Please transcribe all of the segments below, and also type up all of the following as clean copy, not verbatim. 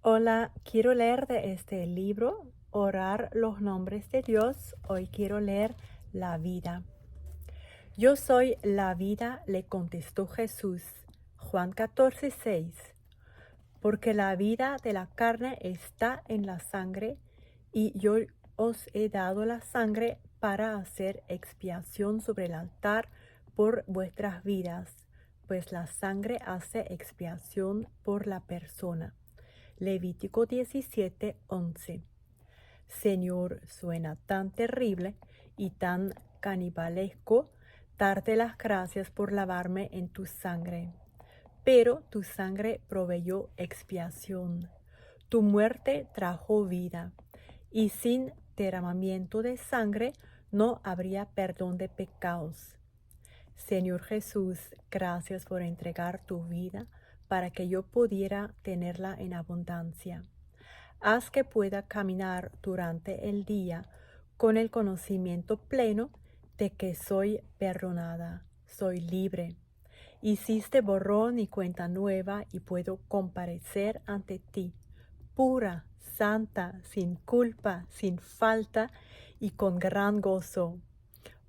Hola, quiero leer de este libro, Orar los nombres de Dios. Hoy quiero leer la vida. Yo soy la vida, le contestó Jesús. Juan 14:6. Porque la vida de la carne está en la sangre, y yo os he dado la sangre para hacer expiación sobre el altar por vuestras vidas, pues la sangre hace expiación por la persona. Levítico 17:11. Señor, suena tan terrible y tan canibalesco darte las gracias por lavarme en tu sangre. Pero tu sangre proveyó expiación. Tu muerte trajo vida. Y sin derramamiento de sangre no habría perdón de pecados. Señor Jesús, gracias por entregar tu vida para que yo pudiera tenerla en abundancia. Haz que pueda caminar durante el día con el conocimiento pleno de que soy perdonada, soy libre. Hiciste borrón y cuenta nueva y puedo comparecer ante ti, pura, santa, sin culpa, sin falta y con gran gozo.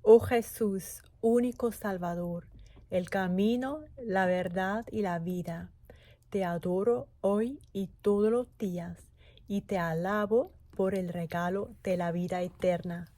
Oh Jesús, único Salvador, el camino, la verdad y la vida. Te adoro hoy y todos los días y te alabo por el regalo de la vida eterna.